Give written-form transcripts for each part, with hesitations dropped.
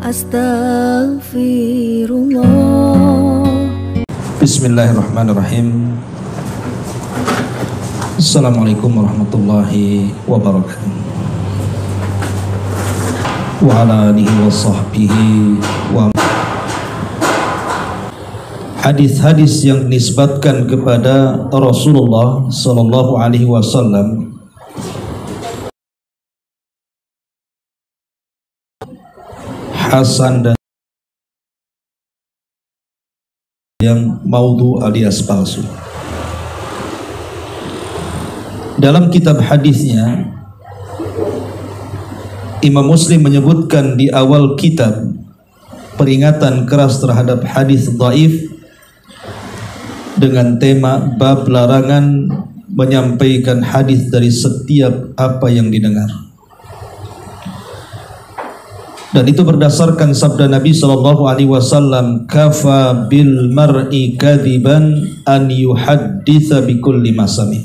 Astaghfirullah. Bismillahirrahmanirrahim. Assalamualaikum warahmatullahi wabarakatuh. Wa ala alihi wa sahbihi wa hadis-hadis yang dinisbatkan kepada Rasulullah sallallahu alaihi wasallam hasan dan yang maudhu alias palsu. Dalam kitab hadisnya, Imam Muslim menyebutkan di awal kitab peringatan keras terhadap hadis dhaif dengan tema bab larangan menyampaikan hadis dari setiap apa yang didengar. Dan itu berdasarkan sabda Nabi sallallahu alaihi wasallam, kafa bil mar'i kadziban an yuhadditsa bi kulli ma sami.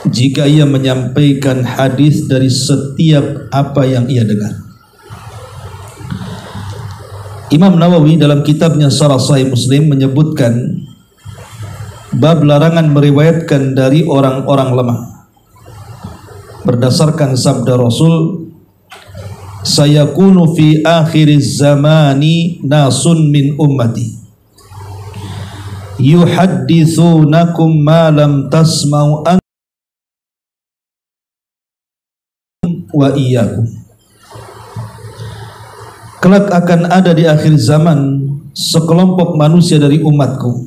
Jika ia menyampaikan hadis dari setiap apa yang ia dengar. Imam Nawawi dalam kitabnya Syarah Sahih Muslim menyebutkan bab larangan meriwayatkan dari orang-orang lemah berdasarkan sabda Rasul, sayakunu fi akhiriz zamani nasun min ummati yuhadditsunakum ma lam tasma'u an wa iyyakum. Kelak akan ada di akhir zaman sekelompok manusia dari umatku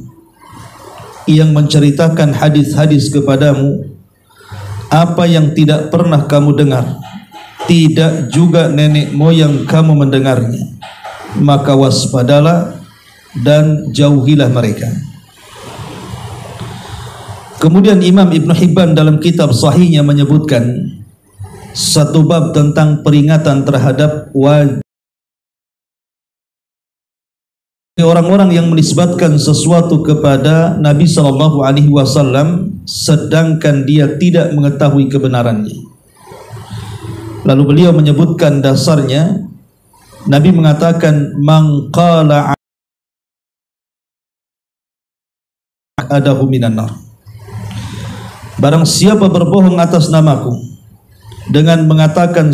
yang menceritakan hadis-hadis kepadamu apa yang tidak pernah kamu dengar, tidak juga nenek moyang kamu mendengarnya. Maka waspadalah dan jauhilah mereka. Kemudian Imam Ibn Hibban dalam kitab sahihnya menyebutkan satu bab tentang peringatan terhadap orang-orang yang menisbatkan sesuatu kepada Nabi sallallahu alaihi wasallam sedangkan dia tidak mengetahui kebenarannya. Lalu beliau menyebutkan dasarnya. Nabi mengatakan, man qala adahu minan nar. Barang siapa berbohong atas namaku dengan mengatakan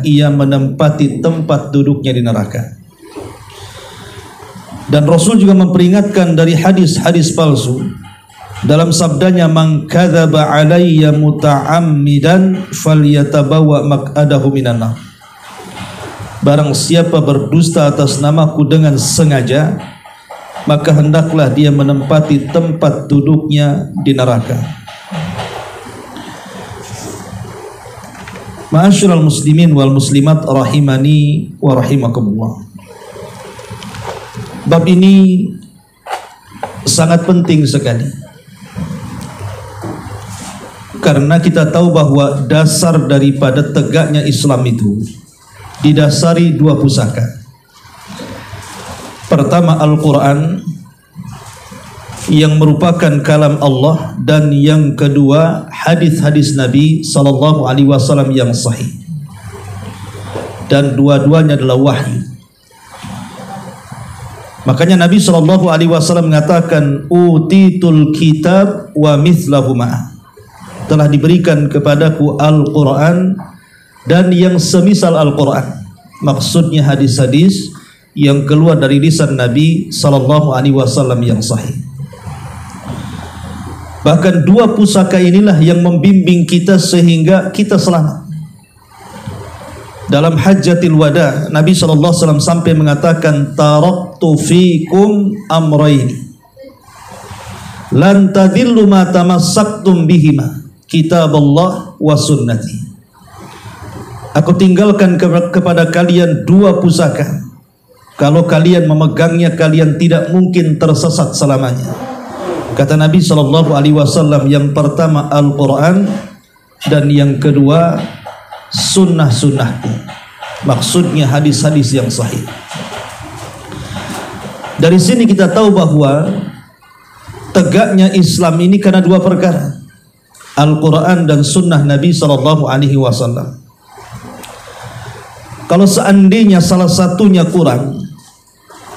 ia menempati tempat duduknya di neraka. Dan Rasul juga memperingatkan dari hadis-hadis palsu dalam sabdanya, man kadzaba alayya muta'ammidan falyatabawa maq'adahu minan nar. Barang siapa berdusta atas namaku dengan sengaja, maka hendaklah dia menempati tempat duduknya di neraka. Ma'asyiral muslimin wal muslimat rahimani wa rahimakumullah. Bab ini sangat penting sekali, karena kita tahu bahwa dasar daripada tegaknya Islam itu didasari dua pusaka. Pertama Al-Quran yang merupakan kalam Allah, dan yang kedua hadis-hadis Nabi sallallahu alaihi wasallam yang sahih, dan dua-duanya adalah wahyu. Makanya Nabi sallallahu alaihi wasallam mengatakan, utitul kitab wa mithlahu ma'ah, telah diberikan kepadaku Al-Quran dan yang semisal Al-Quran. Maksudnya hadis-hadis yang keluar dari lisan Nabi sallallahu alaihi wasallam yang sahih. Bahkan dua pusaka inilah yang membimbing kita sehingga kita selamat. Dalam Hajjatil Wada, Nabi SAW sampai mengatakan, taraktu fikum amrayn lan tadillu ma tamassaktum bihima, kitaballah wa sunnati. Aku tinggalkan kepada kalian dua pusaka. Kalau kalian memegangnya, kalian tidak mungkin tersesat selamanya. Kata Nabi sallallahu alaihi wasallam, yang pertama Al-Quran dan yang kedua sunnah-sunnahku. Maksudnya hadis-hadis yang sahih. Dari sini kita tahu bahwa tegaknya Islam ini karena dua perkara. Al-Quran dan Sunnah Nabi Sallallahu Alaihi Wasallam. Kalau seandainya salah satunya kurang,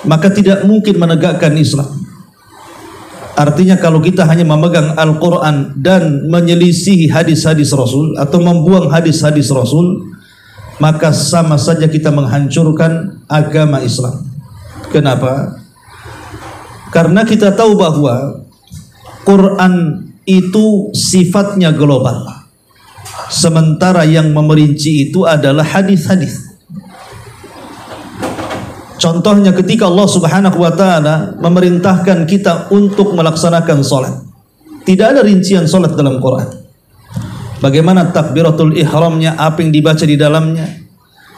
maka tidak mungkin menegakkan Islam. Artinya kalau kita hanya memegang Al-Quran dan menyelisihi hadis-hadis Rasul atau membuang hadis-hadis Rasul, maka sama saja kita menghancurkan agama Islam. Kenapa? Karena kita tahu bahwa Quran itu sifatnya global, sementara yang memerinci itu adalah hadis-hadis. Contohnya ketika Allah Subhanahu wa taala memerintahkan kita untuk melaksanakan salat, tidak ada rincian salat dalam Quran. Bagaimana takbiratul ihramnya, apa yang dibaca di dalamnya,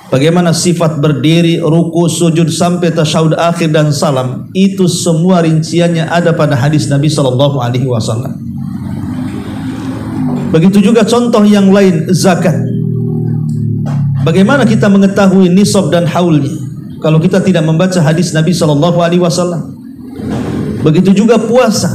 bagaimana sifat berdiri, ruku, sujud sampai tasyahud akhir dan salam, itu semua rinciannya ada pada hadis Nabi Sallallahu Alaihi Wasallam. Begitu juga contoh yang lain, zakat. Bagaimana kita mengetahui nisab dan haulnya kalau kita tidak membaca hadis Nabi Sallallahu Alaihi Wasallam? Begitu juga puasa,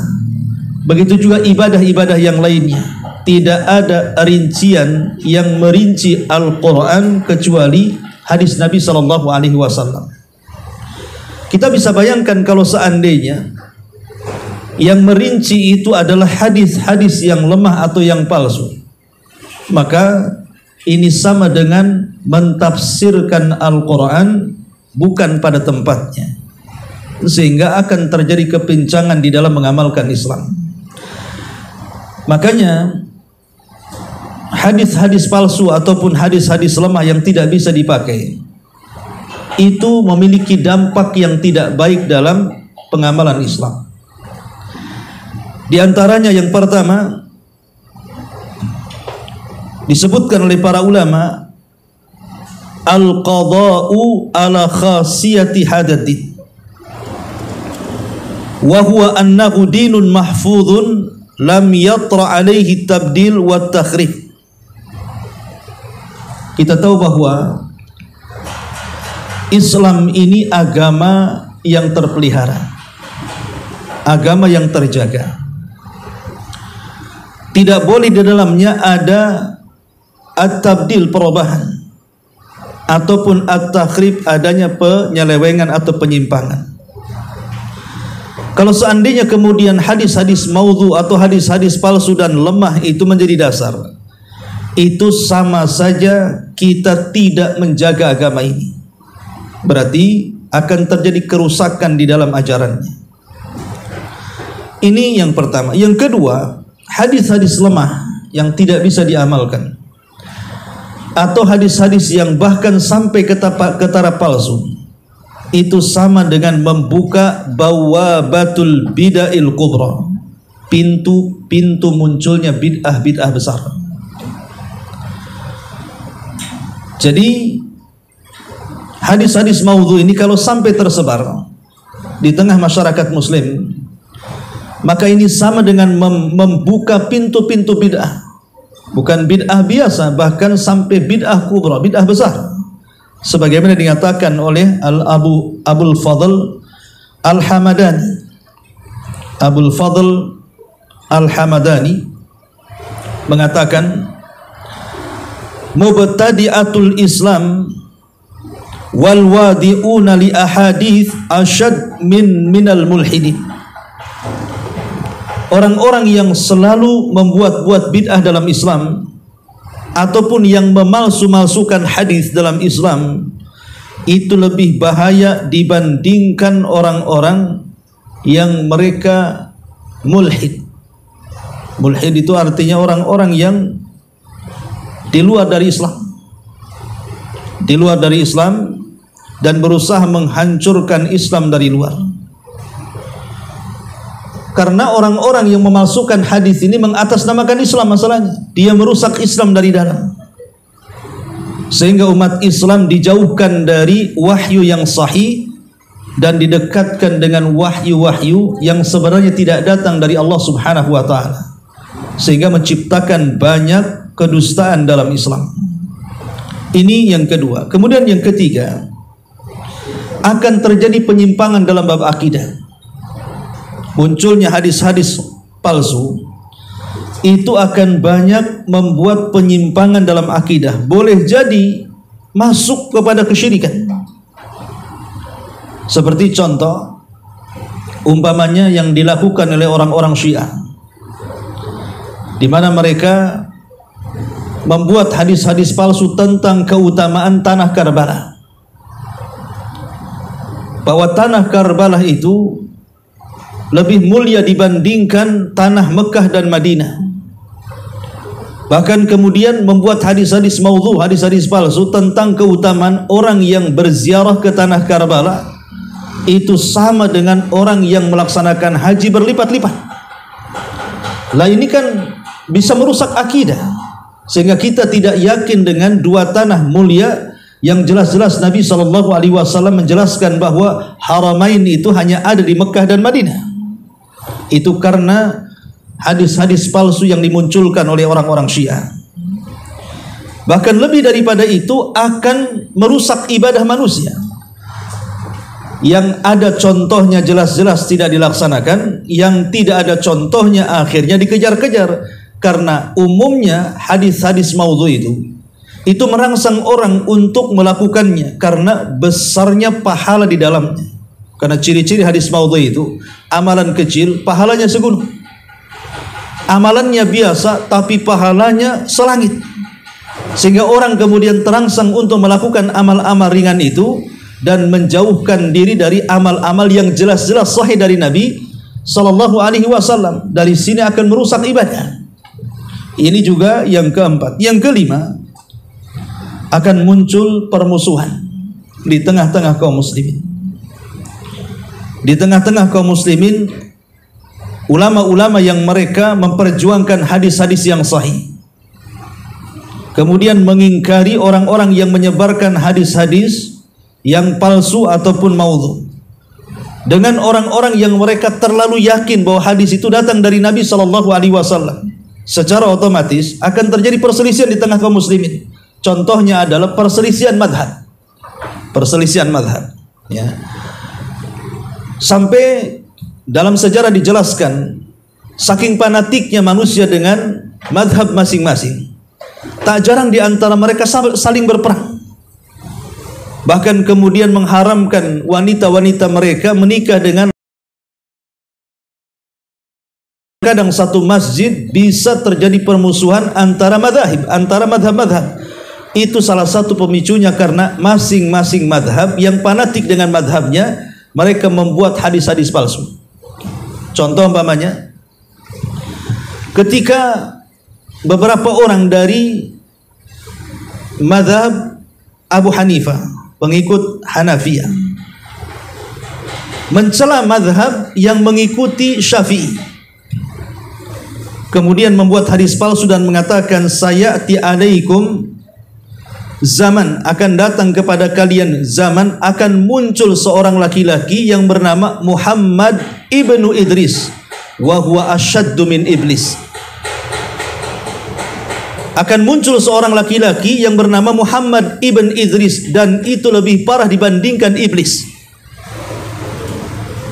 begitu juga ibadah-ibadah yang lainnya. Tidak ada rincian yang merinci Al-Quran kecuali hadis Nabi Sallallahu Alaihi Wasallam. Kita bisa bayangkan kalau seandainya yang merinci itu adalah hadis-hadis yang lemah atau yang palsu, maka ini sama dengan mentafsirkan Al-Quran bukan pada tempatnya, sehingga akan terjadi kepincangan di dalam mengamalkan Islam. Makanya hadis-hadis palsu ataupun hadis-hadis lemah yang tidak bisa dipakai itu memiliki dampak yang tidak baik dalam pengamalan Islam. Di antaranya yang pertama disebutkan oleh para ulama, al-qada'u ala khasiyati hadadin, wa huwa annahu dinun mahfudhun lam yatra alaihi tabdil wa takhrif. Kita tahu bahwa Islam ini agama yang terpelihara, agama yang terjaga. Tidak boleh di dalamnya ada at-tabdil, perubahan, ataupun at-takhrib, adanya penyelewengan atau penyimpangan. Kalau seandainya kemudian hadis-hadis maudhu atau hadis-hadis palsu dan lemah itu menjadi dasar, itu sama saja kita tidak menjaga agama ini. Berarti akan terjadi kerusakan di dalam ajarannya. Ini yang pertama. Yang kedua, hadis-hadis lemah yang tidak bisa diamalkan, atau hadis-hadis yang bahkan sampai ke taraf palsu, itu sama dengan membuka bawabatul bid'ahil kubra, pintu-pintu munculnya bid'ah-bid'ah besar. Jadi hadis-hadis maudhu ini kalau sampai tersebar di tengah masyarakat muslim, maka ini sama dengan membuka pintu-pintu bid'ah. Bukan bid'ah biasa, bahkan sampai bid'ah kubra, bid'ah besar. Sebagaimana dinyatakan oleh Abul Fadl Al-Hamadani. Abul Fadl Al-Hamadani mengatakan, mubtadi'atul Islam wal wadi'una li ahadith asyad minal mulhidin. Orang-orang yang selalu membuat-buat bid'ah dalam Islam ataupun yang memalsu-malsukan hadis dalam Islam itu lebih bahaya dibandingkan orang-orang yang mereka mulhid. Mulhid itu artinya orang-orang yang di luar dari Islam, di luar dari Islam dan berusaha menghancurkan Islam dari luar. Karena orang-orang yang memalsukan hadis ini mengatasnamakan Islam, masalahnya dia merusak Islam dari dalam, sehingga umat Islam dijauhkan dari wahyu yang sahih dan didekatkan dengan wahyu-wahyu yang sebenarnya tidak datang dari Allah Subhanahu wa taala, sehingga menciptakan banyak kedustaan dalam Islam. Ini yang kedua. Kemudian yang ketiga, akan terjadi penyimpangan dalam bab akidah. Munculnya hadis-hadis palsu itu akan banyak membuat penyimpangan dalam akidah, boleh jadi masuk kepada kesyirikan. Seperti contoh umpamanya yang dilakukan oleh orang-orang Syiah, di mana mereka membuat hadis-hadis palsu tentang keutamaan tanah Karbala, bahwa tanah Karbala itu lebih mulia dibandingkan tanah Mekah dan Madinah. Bahkan kemudian membuat hadis-hadis maudhu, hadis-hadis palsu tentang keutamaan orang yang berziarah ke tanah Karbala itu sama dengan orang yang melaksanakan haji berlipat-lipat. Lah ini kan bisa merusak akidah, sehingga kita tidak yakin dengan dua tanah mulia yang jelas-jelas Nabi SAW menjelaskan bahwa Haramain itu hanya ada di Mekah dan Madinah. Itu karena hadis-hadis palsu yang dimunculkan oleh orang-orang Syiah. Bahkan lebih daripada itu, akan merusak ibadah manusia. Yang ada contohnya jelas-jelas tidak dilaksanakan, yang tidak ada contohnya akhirnya dikejar-kejar. Karena umumnya hadis-hadis maudhu itu merangsang orang untuk melakukannya karena besarnya pahala di dalamnya. Karena ciri-ciri hadis maudhu itu, amalan kecil pahalanya segunung. Amalannya biasa tapi pahalanya selangit, sehingga orang kemudian terangsang untuk melakukan amal-amal ringan itu dan menjauhkan diri dari amal-amal yang jelas-jelas sahih dari Nabi SAW. Dari sini akan merusak ibadah. Ini juga yang keempat. Yang kelima, akan muncul permusuhan di tengah-tengah kaum muslimin. Di tengah-tengah kaum muslimin, ulama-ulama yang mereka memperjuangkan hadis-hadis yang sahih, kemudian mengingkari orang-orang yang menyebarkan hadis-hadis yang palsu ataupun maudhu, dengan orang-orang yang mereka terlalu yakin bahwa hadis itu datang dari Nabi SAW. Secara otomatis akan terjadi perselisihan di tengah kaum muslimin. Contohnya adalah perselisihan madhab. Perselisihan madhab, ya. Sampai dalam sejarah dijelaskan, saking fanatiknya manusia dengan madhab masing-masing, tak jarang di antara mereka saling berperang. Bahkan kemudian mengharamkan wanita-wanita mereka menikah dengan. Kadang satu masjid bisa terjadi permusuhan antara madhab, antara madhab-madhab. Itu salah satu pemicunya, karena masing-masing madhab yang fanatik dengan madhabnya, mereka membuat hadis-hadis palsu. Contoh umpamanya, ketika beberapa orang dari madhab Abu Hanifah, pengikut Hanafiyah, mencela madhab yang mengikuti Syafi'i, kemudian membuat hadis palsu dan mengatakan, sayati alaikum zaman, akan datang kepada kalian zaman, akan muncul seorang laki-laki yang bernama Muhammad ibnu Idris, wa huwa asyaddu min iblis. Akan muncul seorang laki-laki yang bernama Muhammad ibn Idris, dan itu lebih parah dibandingkan iblis.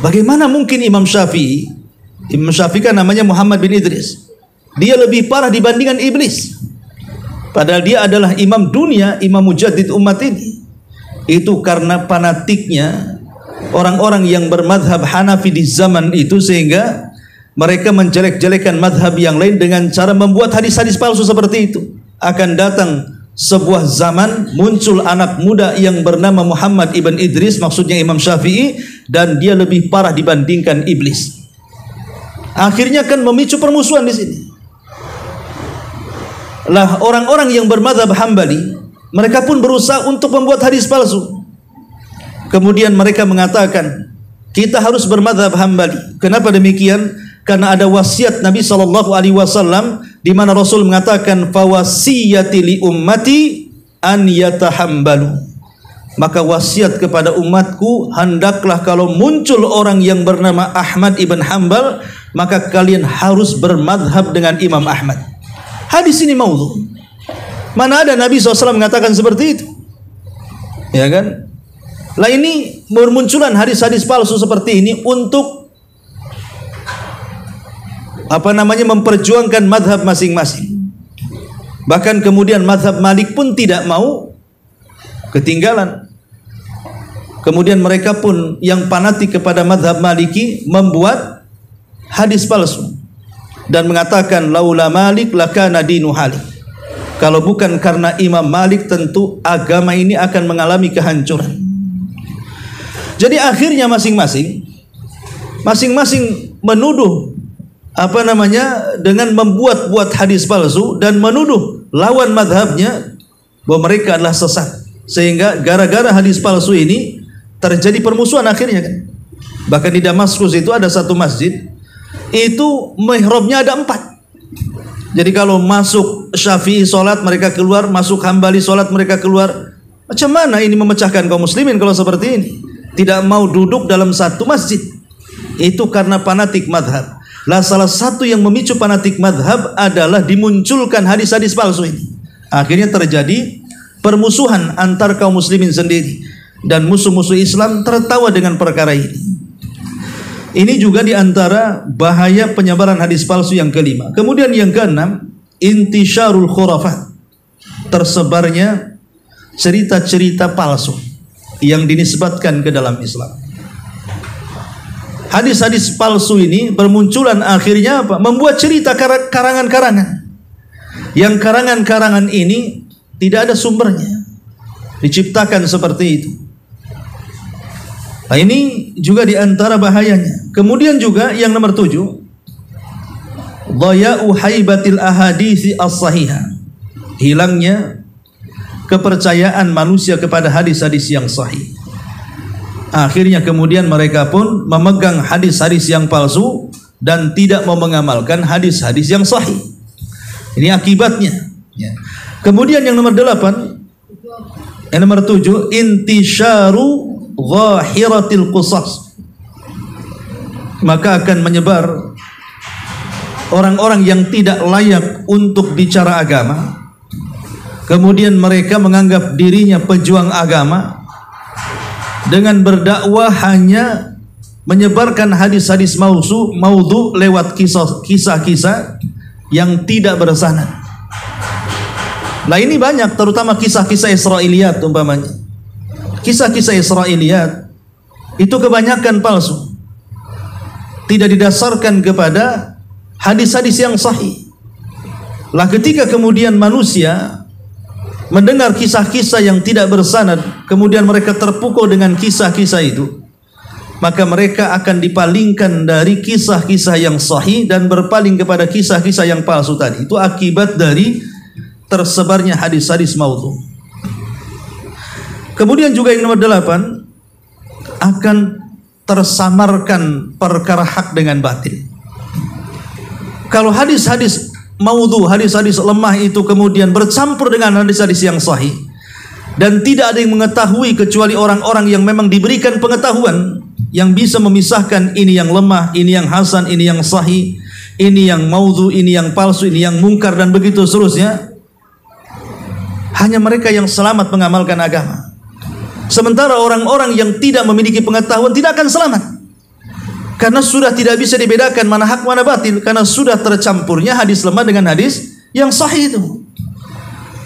Bagaimana mungkin Imam Syafi'i? Imam Syafi'i kan namanya Muhammad bin Idris, dia lebih parah dibandingkan iblis, padahal dia adalah imam dunia, imam mujaddid umat ini. Itu karena fanatiknya orang-orang yang bermadhab Hanafi di zaman itu, sehingga mereka menjelek-jelekan madhab yang lain dengan cara membuat hadis-hadis palsu seperti itu. Akan datang sebuah zaman, muncul anak muda yang bernama Muhammad ibn Idris, maksudnya Imam Syafi'i, dan dia lebih parah dibandingkan iblis. Akhirnya kan memicu permusuhan di sini. Lah orang-orang yang bermadhab Hambali, mereka pun berusaha untuk membuat hadis palsu. Kemudian mereka mengatakan, kita harus bermadhab Hambali. Kenapa demikian? Karena ada wasiat Nabi SAW, di mana Rasul mengatakan, fawasiyati li ummati an yatahambalu. Maka wasiat kepada umatku, hendaklah kalau muncul orang yang bernama Ahmad ibn Hanbal, maka kalian harus bermadhab dengan Imam Ahmad. Hadis ini maudhu. Mana ada Nabi SAW mengatakan seperti itu? Ya kan? Lah ini bermunculan hadis-hadis palsu seperti ini untuk memperjuangkan madhab masing-masing. Bahkan kemudian madhab Malik pun tidak mau ketinggalan. Kemudian mereka pun yang fanatik kepada madhab Maliki membuat hadis palsu dan mengatakan laula Malik lakana dinu halik. Kalau bukan karena Imam Malik tentu agama ini akan mengalami kehancuran. Jadi akhirnya masing-masing menuduh dengan membuat hadis palsu dan menuduh lawan madhabnya bahwa mereka adalah sesat. Sehingga gara-gara hadis palsu ini terjadi permusuhan akhirnya kan. Bahkan di Damaskus itu ada satu masjid, itu mihrabnya ada 4. Jadi kalau masuk Syafi'i sholat mereka keluar, masuk Hambali sholat mereka keluar. Macam mana ini memecahkan kaum muslimin kalau seperti ini? Tidak mau duduk dalam satu masjid. Itu karena fanatik madhab. Lah salah satu yang memicu fanatik madhab adalah dimunculkan hadis-hadis palsu ini. Akhirnya terjadi permusuhan antar kaum muslimin sendiri. Dan musuh-musuh Islam tertawa dengan perkara ini. Ini juga diantara bahaya penyebaran hadis palsu yang kelima. Kemudian yang keenam, intisyarul khurafat, tersebarnya cerita-cerita palsu yang dinisbatkan ke dalam Islam. Hadis-hadis palsu ini bermunculan akhirnya membuat cerita karangan-karangan. Yang karangan-karangan ini tidak ada sumbernya, diciptakan seperti itu. Nah, ini juga diantara bahayanya. Kemudian juga yang nomor 7, dhaya'u haibatil ahaditsi as-sahihah, hilangnya kepercayaan manusia kepada hadis-hadis yang sahih. Akhirnya kemudian mereka pun memegang hadis-hadis yang palsu dan tidak mau mengamalkan hadis-hadis yang sahih. Ini akibatnya. Kemudian yang nomor 8, yang nomor 7, intisyaru zahiratil qusas, maka akan menyebar orang-orang yang tidak layak untuk bicara agama. Kemudian mereka menganggap dirinya pejuang agama dengan berdakwah hanya menyebarkan hadis-hadis maudhu lewat kisah-kisah yang tidak bersanad. Nah ini banyak, terutama kisah-kisah Israiliyat umpamanya. Kisah-kisah Israiliyat itu kebanyakan palsu, tidak didasarkan kepada hadis-hadis yang sahih. Lah ketika kemudian manusia mendengar kisah-kisah yang tidak bersanad, kemudian mereka terpukul dengan kisah-kisah itu, maka mereka akan dipalingkan dari kisah-kisah yang sahih dan berpaling kepada kisah-kisah yang palsu tadi. Itu akibat dari tersebarnya hadis-hadis maudhu. Kemudian juga yang nomor 8, akan tersamarkan perkara hak dengan batil. Kalau hadis-hadis maudhu, hadis-hadis lemah itu kemudian bercampur dengan hadis-hadis yang sahih, dan tidak ada yang mengetahui kecuali orang-orang yang memang diberikan pengetahuan yang bisa memisahkan ini yang lemah, ini yang hasan, ini yang sahih, ini yang maudhu, ini yang palsu, ini yang mungkar, dan begitu seterusnya. Hanya mereka yang selamat mengamalkan agama. Sementara orang-orang yang tidak memiliki pengetahuan tidak akan selamat. Karena sudah tidak bisa dibedakan mana hak mana batil, karena sudah tercampurnya hadis lemah dengan hadis yang sahih itu.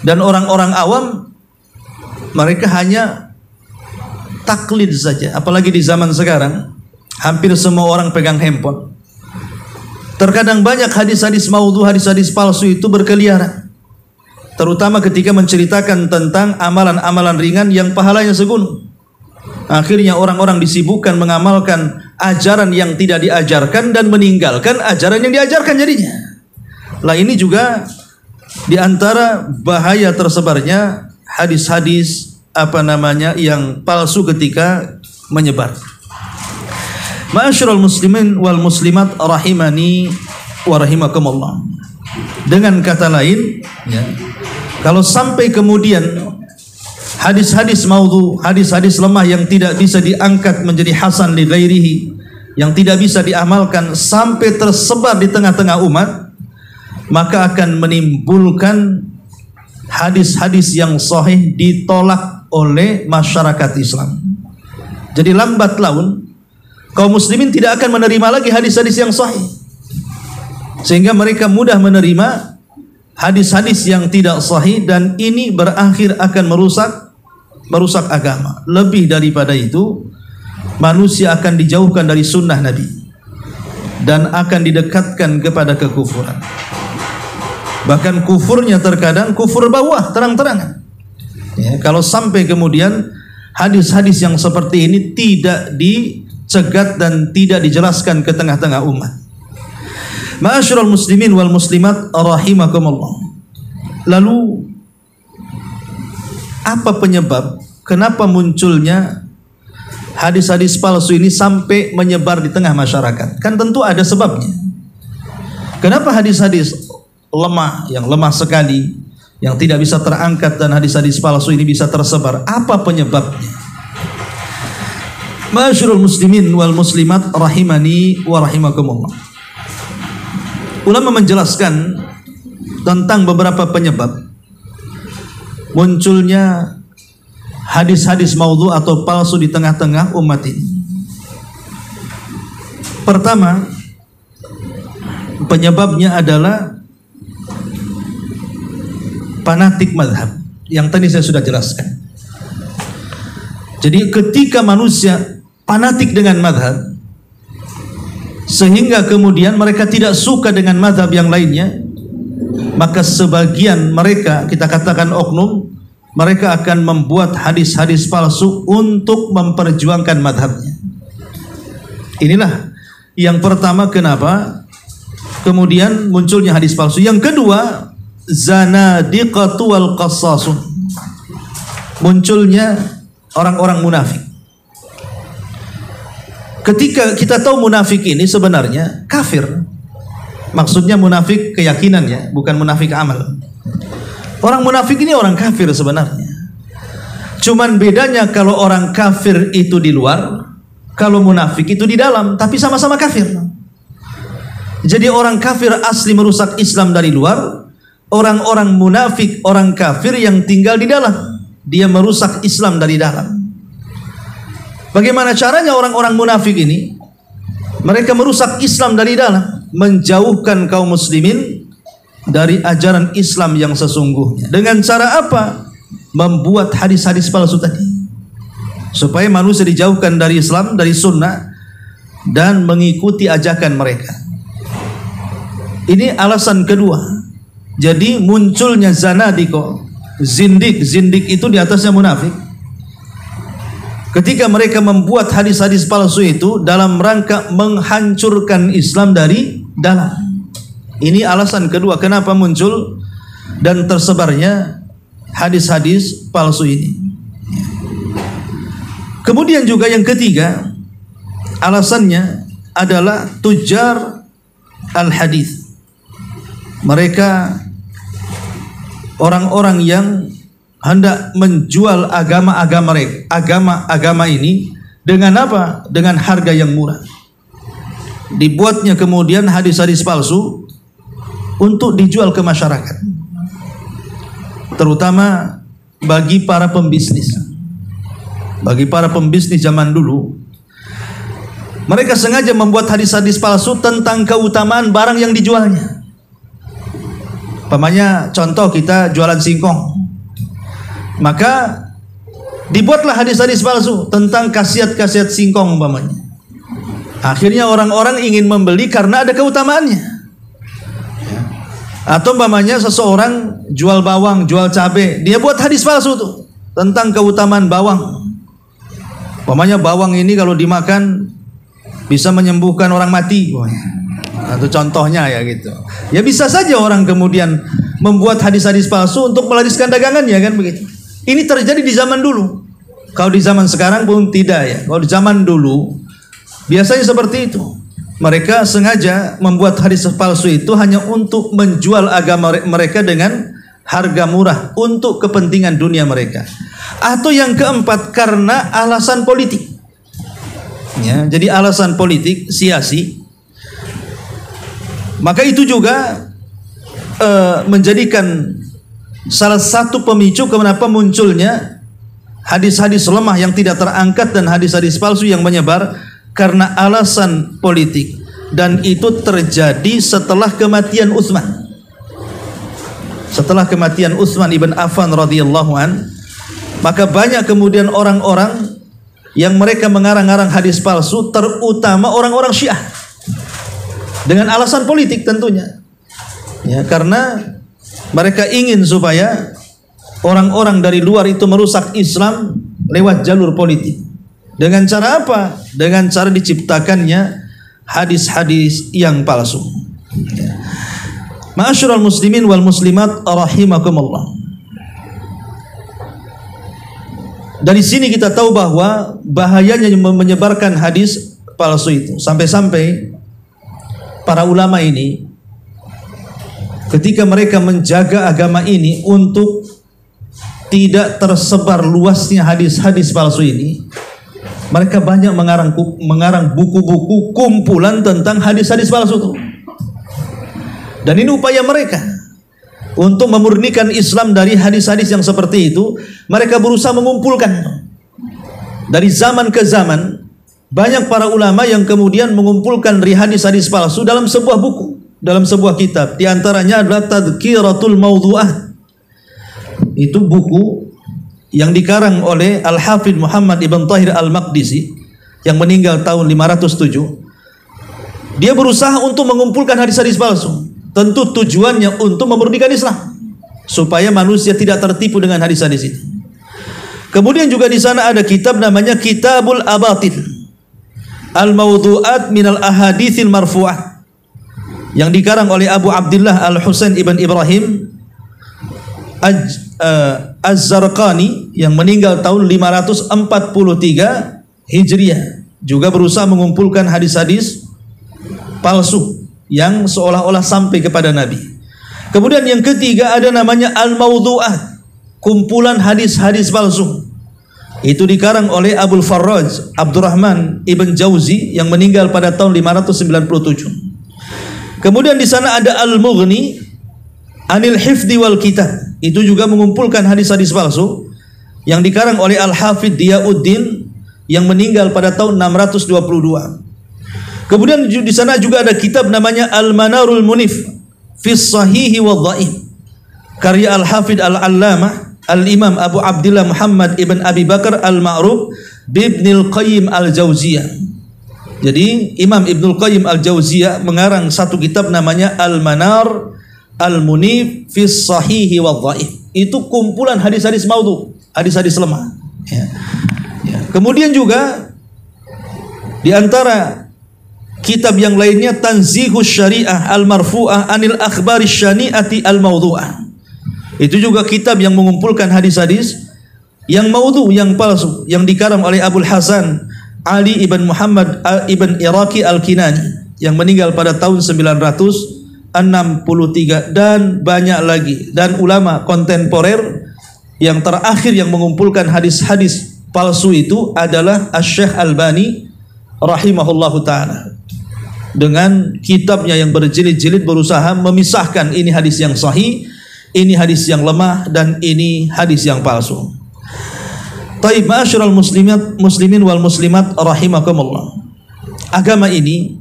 Dan orang-orang awam mereka hanya taklid saja. Apalagi di zaman sekarang hampir semua orang pegang handphone. Terkadang banyak hadis-hadis maudhu, hadis-hadis palsu itu berkeliaran. Terutama ketika menceritakan tentang amalan-amalan ringan yang pahalanya segunung. Akhirnya orang-orang disibukkan mengamalkan ajaran yang tidak diajarkan dan meninggalkan ajaran yang diajarkan jadinya. Lah ini juga diantara bahaya tersebarnya hadis-hadis yang palsu ketika menyebar. Ma'asyiral muslimin wal muslimat rahimani wa rahimakumullah. Dengan kata lain, kalau sampai kemudian hadis-hadis maudhu, hadis-hadis lemah yang tidak bisa diangkat menjadi hasan li ghairihi, yang tidak bisa diamalkan sampai tersebar di tengah-tengah umat, maka akan menimbulkan hadis-hadis yang sahih ditolak oleh masyarakat Islam. Jadi lambat laun kaum muslimin tidak akan menerima lagi hadis-hadis yang sahih. sehingga mereka mudah menerima hadis-hadis yang tidak sahih, dan ini berakhir akan merusak agama. Lebih daripada itu, manusia akan dijauhkan dari sunnah Nabi dan akan didekatkan kepada kekufuran. Bahkan kufurnya terkadang kufur bawah, terang-terangan. Ya, kalau sampai kemudian hadis-hadis yang seperti ini tidak dicegat dan tidak dijelaskan ke tengah-tengah umat. Ma'asyiral muslimin wal muslimat rahimakumullah. Lalu apa penyebab kenapa munculnya hadis-hadis palsu ini sampai menyebar di tengah masyarakat? Kan tentu ada sebabnya. Kenapa hadis-hadis lemah, yang lemah sekali, yang tidak bisa terangkat, dan hadis-hadis palsu ini bisa tersebar? Apa penyebabnya? Ma'asyiral muslimin wal muslimat rahimani wa rahimakumullah. Ulama menjelaskan tentang beberapa penyebab munculnya hadis-hadis maudhu atau palsu di tengah-tengah umat ini. Pertama, penyebabnya adalah fanatik mazhab yang tadi saya sudah jelaskan. Jadi ketika manusia fanatik dengan mazhab, sehingga kemudian mereka tidak suka dengan mazhab yang lainnya, maka sebagian mereka, kita katakan oknum, mereka akan membuat hadis-hadis palsu untuk memperjuangkan mazhabnya. Inilah yang pertama kenapa kemudian munculnya hadis palsu. Yang kedua, zanadiqatu wal qassasun, munculnya orang-orang munafik. Ketika kita tahu munafik ini sebenarnya kafir, maksudnya munafik keyakinan ya, bukan munafik amal. Orang munafik ini orang kafir sebenarnya. Cuman bedanya kalau orang kafir itu di luar, kalau munafik itu di dalam, tapi sama-sama kafir. Jadi orang kafir asli merusak Islam dari luar, orang-orang munafik, orang kafir yang tinggal di dalam, dia merusak Islam dari dalam. Bagaimana caranya orang-orang munafik ini? Mereka merusak Islam dari dalam, menjauhkan kaum muslimin dari ajaran Islam yang sesungguhnya. Dengan cara apa? Membuat hadis-hadis palsu tadi, supaya manusia dijauhkan dari Islam, dari sunnah, dan mengikuti ajakan mereka. Ini alasan kedua. Jadi munculnya zanadiqah, zindik itu di atasnya munafik. Ketika mereka membuat hadis-hadis palsu itu dalam rangka menghancurkan Islam dari dalam. Ini alasan kedua kenapa muncul dan tersebarnya hadis-hadis palsu ini. Kemudian juga yang ketiga, alasannya adalah tujar al-hadis. Mereka orang-orang yang hendak menjual agama ini dengan apa? Dengan harga yang murah. Dibuatnya kemudian hadis-hadis palsu untuk dijual ke masyarakat, terutama bagi para pembisnis. Bagi para pembisnis zaman dulu, mereka sengaja membuat hadis-hadis palsu tentang keutamaan barang yang dijualnya. Umpamanya contoh, kita jualan singkong, maka dibuatlah hadis-hadis palsu tentang khasiat-khasiat singkong umpamanya. Akhirnya orang-orang ingin membeli karena ada keutamaannya. Atau umpamanya seseorang jual bawang, jual cabai, dia buat hadis palsu tuh tentang keutamaan bawang. Umpamanya bawang ini kalau dimakan bisa menyembuhkan orang mati. Itu contohnya ya gitu. Ya bisa saja orang kemudian membuat hadis-hadis palsu untuk melariskan dagangannya, kan begitu. Ini terjadi di zaman dulu. Kalau di zaman sekarang pun tidak ya. Kalau di zaman dulu biasanya seperti itu. Mereka sengaja membuat hadis palsu itu hanya untuk menjual agama mereka dengan harga murah untuk kepentingan dunia mereka. Atau yang keempat, karena alasan politik. Ya, jadi alasan politik siasi. Maka itu juga menjadikan salah satu pemicu kenapa munculnya hadis-hadis lemah yang tidak terangkat dan hadis-hadis palsu yang menyebar, karena alasan politik. dan itu terjadi setelah kematian Utsman. Setelah kematian Utsman ibn Affan radhiyallahu an, maka banyak kemudian orang-orang yang mereka mengarang-arang hadis palsu, terutama orang-orang Syiah, dengan alasan politik tentunya. Ya, karena mereka ingin supaya orang-orang dari luar itu merusak Islam lewat jalur politik. Dengan cara apa? Dengan cara diciptakannya hadis-hadis yang palsu. Ya. Ma'asyiral muslimin wal muslimat rahimakumullah. Dari sini kita tahu bahwa bahayanya menyebarkan hadis palsu itu. Sampai-sampai para ulama ini ketika mereka menjaga agama ini untuk tidak tersebar luasnya hadis-hadis palsu ini, mereka banyak mengarang buku-buku kumpulan tentang hadis-hadis palsu itu. Dan ini upaya mereka untuk memurnikan Islam dari hadis-hadis yang seperti itu. Mereka berusaha mengumpulkan. Dari zaman ke zaman, banyak para ulama yang kemudian mengumpulkan hadis-hadis palsu dalam sebuah buku, dalam sebuah kitab. Di antaranya adalah Tadhkiratul Mawdu'ah. Itu buku yang dikarang oleh Al-Hafidh Muhammad ibn Tahir Al-Maqdisi yang meninggal tahun 507. Dia berusaha untuk mengumpulkan hadis-hadis palsu. Tentu tujuannya untuk memurnikan Islam supaya manusia tidak tertipu dengan hadis-hadis itu. Kemudian juga di sana ada kitab namanya Kitabul Abatil Al-Mawdu'at minal Ahaditsil Marfu'ah yang dikarang oleh Abu Abdullah Al-Husain ibn Ibrahim Az-Zarqani yang meninggal tahun 543 Hijriah, juga berusaha mengumpulkan hadis-hadis palsu yang seolah-olah sampai kepada Nabi. Kemudian yang ketiga ada namanya Al-Mawdu'ah, kumpulan hadis-hadis palsu. Itu dikarang oleh Abul Farraj Abdurrahman ibn Jauzi yang meninggal pada tahun 597. Kemudian di sana ada Al-Mughni Anil Hifdi wal Kitab. Itu juga mengumpulkan hadis-hadis palsu yang dikarang oleh Al-Hafidh Diyauddin yang meninggal pada tahun 622. Kemudian di sana juga ada kitab namanya Al-Manarul Munif fi Sahihi wa Dhaif, karya Al-Hafidh Al-Allamah Al-Imam Abu Abdullah Muhammad ibn Abi Bakar Al-Ma'ruf Ibnul Qayyim Al-Jauziyah. Jadi Imam Ibnul Qayyim Al-Jauziyah mengarang satu kitab namanya Al-Manar Al-Munif fi Sahihi wa Dhaif. Itu kumpulan hadis-hadis maudhu, hadis-hadis lemah. Ya. Ya. Kemudian juga di antara kitab yang lainnya Tanzihus Syariah Al-Marfu'ah Anil Akhbaris Syani'ati Al-Mawdu'ah. Itu juga kitab yang mengumpulkan hadis-hadis yang maudhu, yang palsu, yang dikarang oleh Abul Hasan Ali ibn Muhammad ibn Iraqi Al-Kinani yang meninggal pada tahun 963, dan banyak lagi. Dan ulama kontemporer yang terakhir yang mengumpulkan hadis-hadis palsu itu adalah Asy-Syaikh Albani rahimahullahu ta'ala. Dengan kitabnya yang berjilid-jilid berusaha memisahkan ini hadis yang sahih, ini hadis yang lemah, dan ini hadis yang palsu. Taib ma'asyiral muslimin wal muslimat rahimakumullah. Agama ini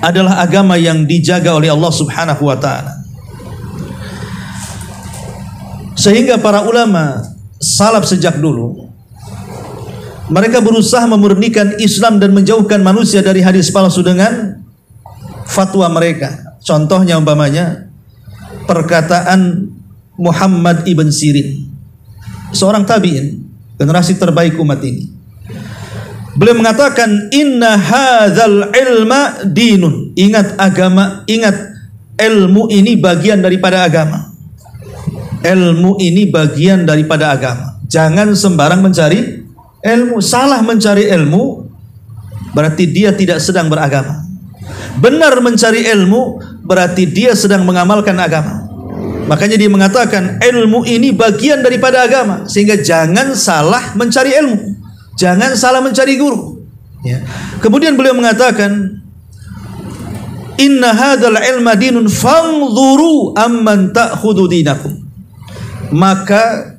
adalah agama yang dijaga oleh Allah Subhanahu wa taala. Sehingga para ulama salaf sejak dulu mereka berusaha memurnikan Islam dan menjauhkan manusia dari hadis palsu dengan fatwa mereka. Contohnya umpamanya perkataan Muhammad ibn Sirin, seorang tabi'in, generasi terbaik umat ini. Beliau mengatakan inna hadzal ilma dinun. Ingat agama, ingat ilmu ini bagian daripada agama. Ilmu ini bagian daripada agama. Jangan sembarang mencari ilmu. Salah mencari ilmu berarti dia tidak sedang beragama. Benar mencari ilmu berarti dia sedang mengamalkan agama. Makanya dia mengatakan ilmu ini bagian daripada agama, sehingga jangan salah mencari ilmu, jangan salah mencari guru. Ya. Kemudian beliau mengatakan inna hadzal ilma dinun fanzuru amman ta'khudhu dinakum. Maka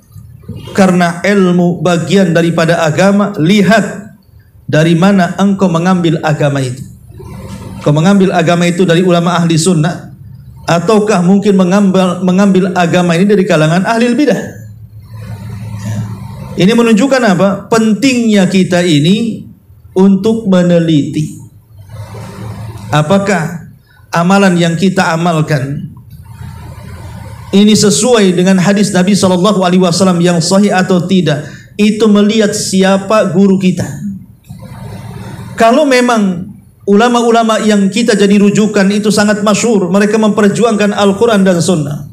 karena ilmu bagian daripada agama, lihat dari mana engkau mengambil agama itu. Kau mengambil agama itu dari ulama ahli sunnah, ataukah mungkin mengambil agama ini dari kalangan ahli bidah? Ini menunjukkan apa? Pentingnya kita ini untuk meneliti apakah amalan yang kita amalkan ini sesuai dengan hadis Nabi SAW yang sahih atau tidak. Itu melihat siapa guru kita. Kalau memang ulama-ulama yang kita jadi rujukan itu sangat masyhur, mereka memperjuangkan Al-Quran dan Sunnah,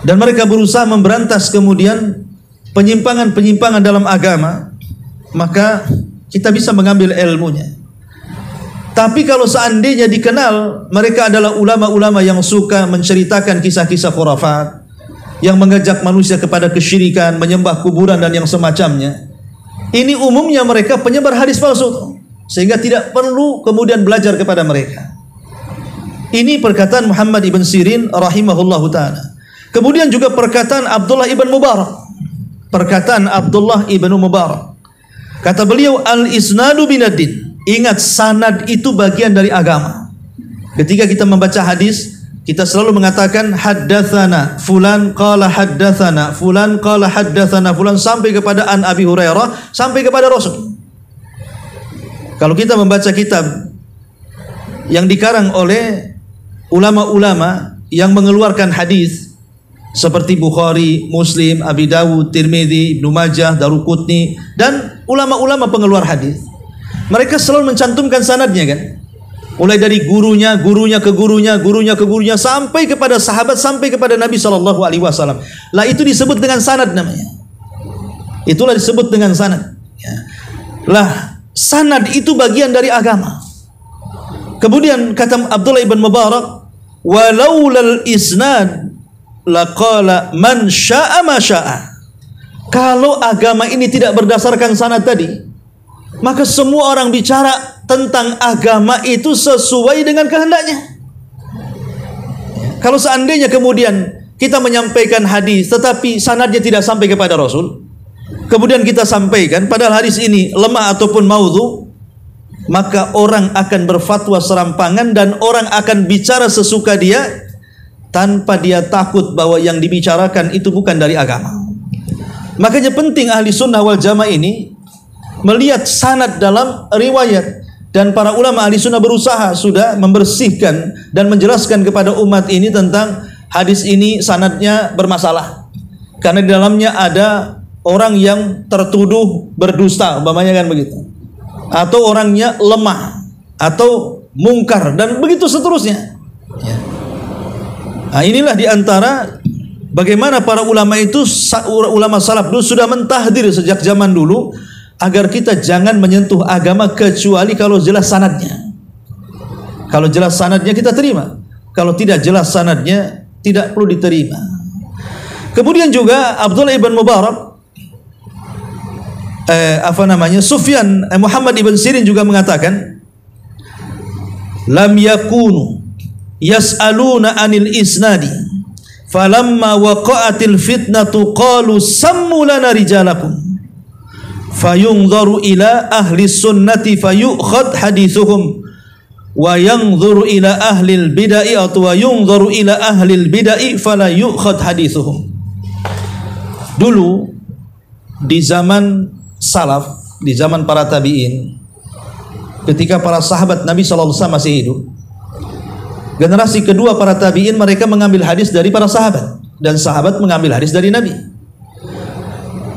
dan mereka berusaha memberantas kemudian penyimpangan-penyimpangan dalam agama, maka kita bisa mengambil ilmunya. Tapi kalau seandainya dikenal mereka adalah ulama-ulama yang suka menceritakan kisah-kisah khurafat, yang mengajak manusia kepada kesyirikan, menyembah kuburan dan yang semacamnya, ini umumnya mereka penyebar hadis palsu, sehingga tidak perlu kemudian belajar kepada mereka. Ini perkataan Muhammad ibn Sirin rahimahullahu ta'ala. Kemudian juga perkataan Abdullah ibn Mubarak. Perkataan Abdullah ibn Mubarak, kata beliau, al-isnadu binaddin. Ingat, sanad itu bagian dari agama. Ketika kita membaca hadis, kita selalu mengatakan haddatsana fulan qala haddatsana fulan qala haddatsana fulan, sampai kepada an Abi Hurairah, sampai kepada Rasul. Kalau kita membaca kitab yang dikarang oleh ulama-ulama yang mengeluarkan hadis seperti Bukhari, Muslim, Abi Dawud, Tirmidzi, Ibnu Majah, Daruqutni, dan ulama-ulama pengeluar hadis, mereka selalu mencantumkan sanadnya kan, mulai dari gurunya, gurunya ke gurunya, gurunya ke gurunya, sampai kepada sahabat, sampai kepada Nabi SAW. Lah itu disebut dengan sanad namanya. Itulah disebut dengan sanad. Ya. Lah sanad itu bagian dari agama. Kemudian kata Abdullah ibn Mubarak, walaulal isnad laqala man syaa ma syaa. Kalau agama ini tidak berdasarkan sanad tadi, maka semua orang bicara tentang agama itu sesuai dengan kehendaknya. Kalau seandainya kemudian kita menyampaikan hadis tetapi sanadnya tidak sampai kepada Rasul, kemudian kita sampaikan padahal hadis ini lemah ataupun maudhu, maka orang akan berfatwa serampangan dan orang akan bicara sesuka dia tanpa dia takut bahwa yang dibicarakan itu bukan dari agama. Makanya penting ahli sunnah wal jamaah ini melihat sanad dalam riwayat, dan para ulama ahli sunnah berusaha sudah membersihkan dan menjelaskan kepada umat ini tentang hadis ini sanadnya bermasalah karena di dalamnya ada orang yang tertuduh berdusta, umpamanya kan begitu, atau orangnya lemah atau mungkar dan begitu seterusnya. Nah, inilah diantara bagaimana para ulama itu, ulama salaf dulu sudah mentahdir sejak zaman dulu agar kita jangan menyentuh agama kecuali kalau jelas sanadnya. Kalau jelas sanadnya kita terima, kalau tidak jelas sanadnya tidak perlu diterima. Kemudian juga Abdullah ibn Mubarak, Sufyan Muhammad ibn Sirin juga mengatakan, lam yakunu yas'aluna anil isnadi falamma waqa'atil fitnatu qalu sammu lana rijalakum fayunzaru ila ahli sunnati fayukhad hadithuhum wa yanzuru ila ahli bid'ah atau wa yunzaru ila ahli bid'ah fala yukhad hadithuhum. Dulu di zaman salaf, di zaman para tabi'in, ketika para sahabat Nabi SAW masih hidup, generasi kedua para tabi'in mereka mengambil hadis dari para sahabat, dan sahabat mengambil hadis dari Nabi.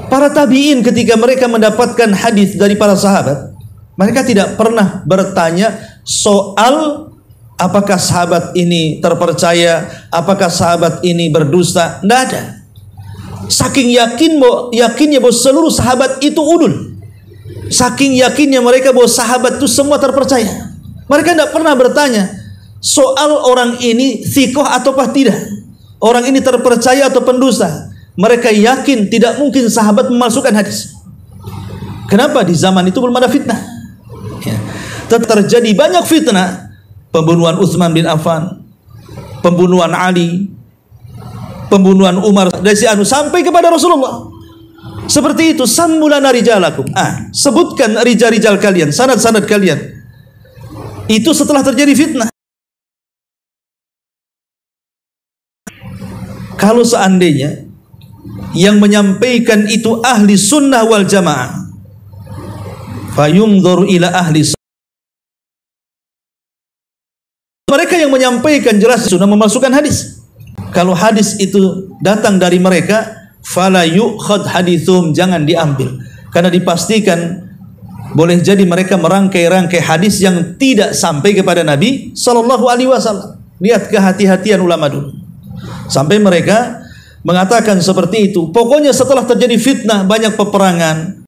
Para tabi'in ketika mereka mendapatkan hadis dari para sahabat, mereka tidak pernah bertanya soal apakah sahabat ini terpercaya, apakah sahabat ini berdusta. Tidak ada. Saking yakinnya bahwa seluruh sahabat itu udul, saking yakinnya mereka bahwa sahabat itu semua terpercaya, mereka tidak pernah bertanya soal orang ini thiqah ataukah tidak, orang ini terpercaya atau pendusta. Mereka yakin tidak mungkin sahabat memalsukan hadis. Kenapa? Di zaman itu belum ada fitnah. Ya. Terjadi banyak fitnah, pembunuhan Utsman bin Affan, pembunuhan Ali, pembunuhan Umar dari si Anu sampai kepada Rasulullah. Seperti itu, sammulana rijalakum. Sebutkan rijal-rijal kalian, sanad-sanad kalian. Itu setelah terjadi fitnah. Kalau seandainya yang menyampaikan itu ahli sunnah wal jamaah, fayunzur ila ahli sunnah. Mereka yang menyampaikan jelas sunnah memasukkan hadis. Kalau hadis itu datang dari mereka, fala yu'khad hadithum, jangan diambil, karena dipastikan boleh jadi mereka merangkai-rangkai hadis yang tidak sampai kepada Nabi sallallahu alaihi wasallam. Lihat kehati-hatian ulama dulu. Sampai mereka mengatakan seperti itu. Pokoknya setelah terjadi fitnah, banyak peperangan,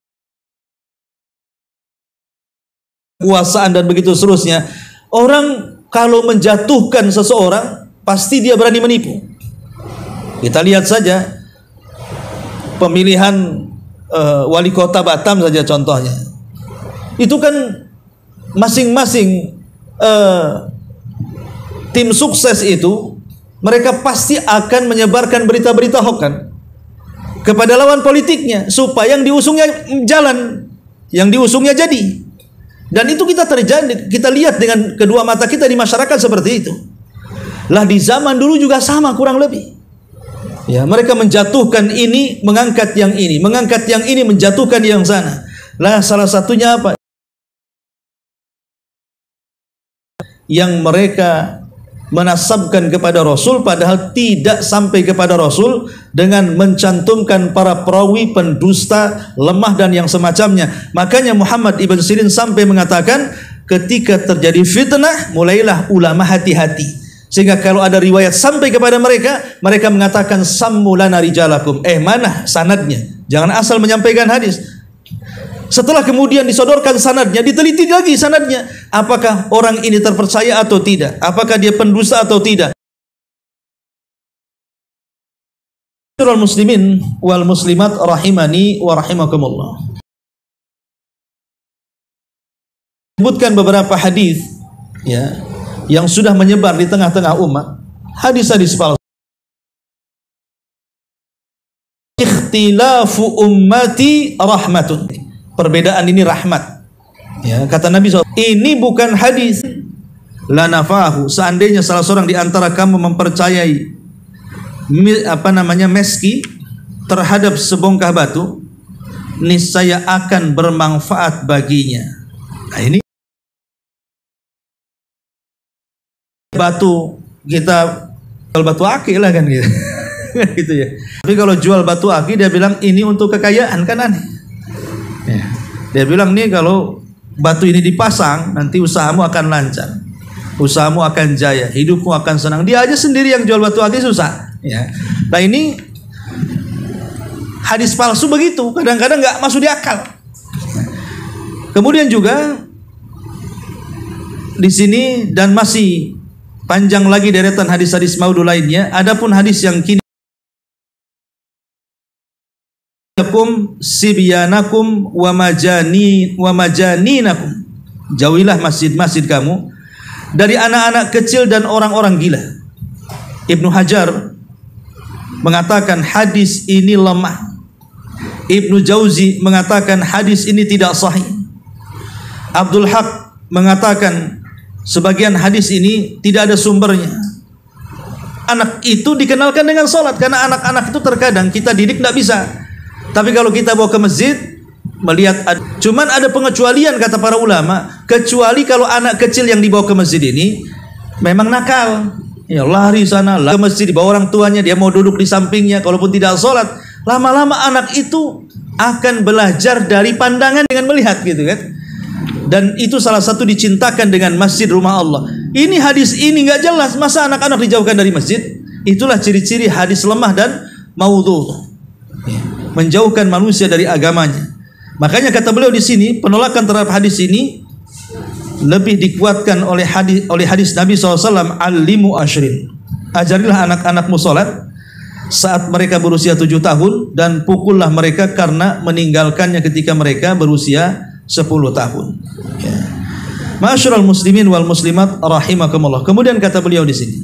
kekuasaan dan begitu seterusnya, orang kalau menjatuhkan seseorang pasti dia berani menipu. Kita lihat saja pemilihan wali kota Batam saja contohnya. Itu kan masing-masing tim sukses itu, mereka pasti akan menyebarkan berita-berita hoax kan kepada lawan politiknya, supaya yang diusungnya jalan, yang diusungnya jadi. Dan itu kita lihat dengan kedua mata kita di masyarakat seperti itu. Lah di zaman dulu juga sama kurang lebih. Ya, mereka menjatuhkan ini, mengangkat yang ini, mengangkat yang ini, menjatuhkan yang sana. Lah salah satunya apa? Yang mereka menasabkan kepada Rasul padahal tidak sampai kepada Rasul, dengan mencantumkan para perawi pendusta, lemah dan yang semacamnya. Makanya Muhammad ibn Sirin sampai mengatakan, ketika terjadi fitnah mulailah ulama hati-hati, sehingga kalau ada riwayat sampai kepada mereka, mereka mengatakan sammu lana rijalakum, mana sanadnya, jangan asal menyampaikan hadis. Setelah kemudian disodorkan sanadnya, diteliti lagi sanadnya, apakah orang ini terpercaya atau tidak, apakah dia pendusta atau tidak. Ma'asyiral muslimin wal muslimat rahimani wa rahimakumullah. Sebutkan beberapa hadis ya yang sudah menyebar di tengah-tengah umat, hadis-hadis palsu. Ikhtilafu ummati rahmatun. Perbedaan ini rahmat. Ya, kata Nabi SAW, ini bukan hadis la nafahu. Seandainya salah seorang di antara kamu mempercayai meski terhadap sebongkah batu, niscaya akan bermanfaat baginya. Nah, ini batu, kita jual batu akik lah kan gitu. Gitu ya. Tapi kalau jual batu akik dia bilang ini untuk kekayaan, kan aneh. Ya. Dia bilang nih, kalau batu ini dipasang nanti usahamu akan lancar, usahamu akan jaya, hidupmu akan senang. Dia aja sendiri yang jual batu akik susah. Ya. Nah ini hadis palsu begitu, kadang-kadang nggak masuk di akal. Kemudian juga di sini dan masih panjang lagi deretan hadis-hadis maudhu lainnya. Adapun hadis yang kini, sibyanakum wa majaninakum, jauhilah masjid-masjid kamu dari anak-anak kecil dan orang-orang gila. Ibnu Hajar mengatakan hadis ini lemah. Ibnu Jauzi mengatakan hadis ini tidak sahih. Abdul Haq mengatakan sebagian hadis ini tidak ada sumbernya. Anak itu dikenalkan dengan sholat, karena anak-anak itu terkadang kita didik tidak bisa. Tapi kalau kita bawa ke masjid, melihat cuman ada pengecualian kata para ulama, kecuali kalau anak kecil yang dibawa ke masjid ini memang nakal, ya lari sana, lari ke masjid, dibawa orang tuanya, dia mau duduk di sampingnya, kalaupun tidak sholat, lama-lama anak itu akan belajar dari pandangan dengan melihat gitu kan. Dan itu salah satu dicintakan dengan masjid rumah Allah. Ini hadis ini nggak jelas, masa anak-anak dijauhkan dari masjid? Itulah ciri-ciri hadis lemah dan maudhu. Menjauhkan manusia dari agamanya. Makanya kata beliau di sini, penolakan terhadap hadis ini lebih dikuatkan oleh hadis Nabi SAW, alimu ashrin, ajarilah anak-anakmu sholat saat mereka berusia 7 tahun dan pukullah mereka karena meninggalkannya ketika mereka berusia 10 tahun. Ya. Ma'asyiral muslimin wal muslimat rahimakumullah. Kemudian kata beliau di sini,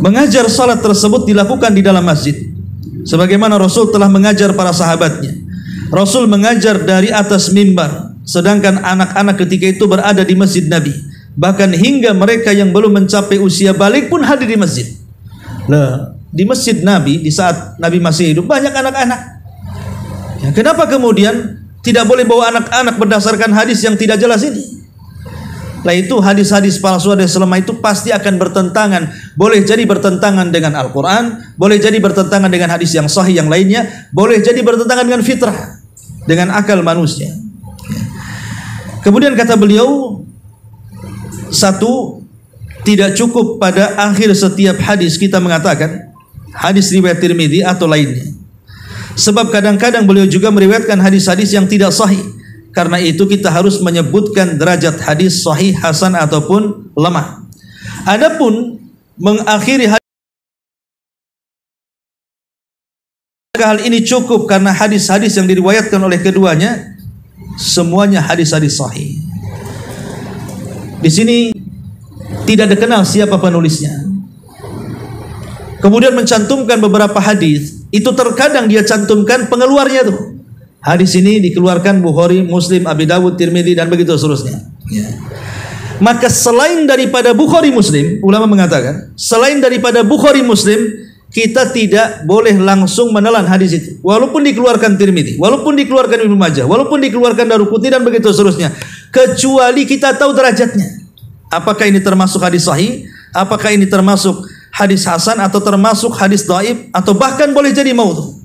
mengajar salat tersebut dilakukan di dalam masjid, sebagaimana Rasul telah mengajar para sahabatnya. Rasul mengajar dari atas mimbar, sedangkan anak-anak ketika itu berada di masjid Nabi. Bahkan hingga mereka yang belum mencapai usia balik pun hadir di masjid. Lah, di masjid Nabi di saat Nabi masih hidup banyak anak-anak. Ya, kenapa kemudian tidak boleh bawa anak-anak berdasarkan hadis yang tidak jelas ini? Lah itu hadis-hadis palsu hadis lemah itu pasti akan bertentangan, boleh jadi bertentangan dengan Al-Quran, boleh jadi bertentangan dengan hadis yang sahih yang lainnya, boleh jadi bertentangan dengan fitrah, dengan akal manusia. Kemudian kata beliau, satu, tidak cukup pada akhir setiap hadis kita mengatakan hadis riwayat Tirmidzi atau lainnya, sebab kadang-kadang beliau juga meriwayatkan hadis-hadis yang tidak sahih. Karena itu kita harus menyebutkan derajat hadis sahih, hasan ataupun lemah. Adapun mengakhiri hadis, hal ini cukup karena hadis-hadis yang diriwayatkan oleh keduanya semuanya hadis-hadis sahih. Di sini tidak dikenal siapa penulisnya. Kemudian mencantumkan beberapa hadis, itu terkadang dia cantumkan pengeluarnya tuh. Hadis ini dikeluarkan Bukhari, Muslim, Abi Dawud, Tirmidzi dan begitu seterusnya. Ya. Maka selain daripada Bukhari Muslim, ulama mengatakan selain daripada Bukhari Muslim, kita tidak boleh langsung menelan hadis itu. Walaupun dikeluarkan Tirmidzi, walaupun dikeluarkan Ibnu Majah, walaupun dikeluarkan Daruqutni dan begitu seterusnya, kecuali kita tahu derajatnya. Apakah ini termasuk hadis sahih? Apakah ini termasuk hadis hasan atau termasuk hadis dhaif atau bahkan boleh jadi maudhu?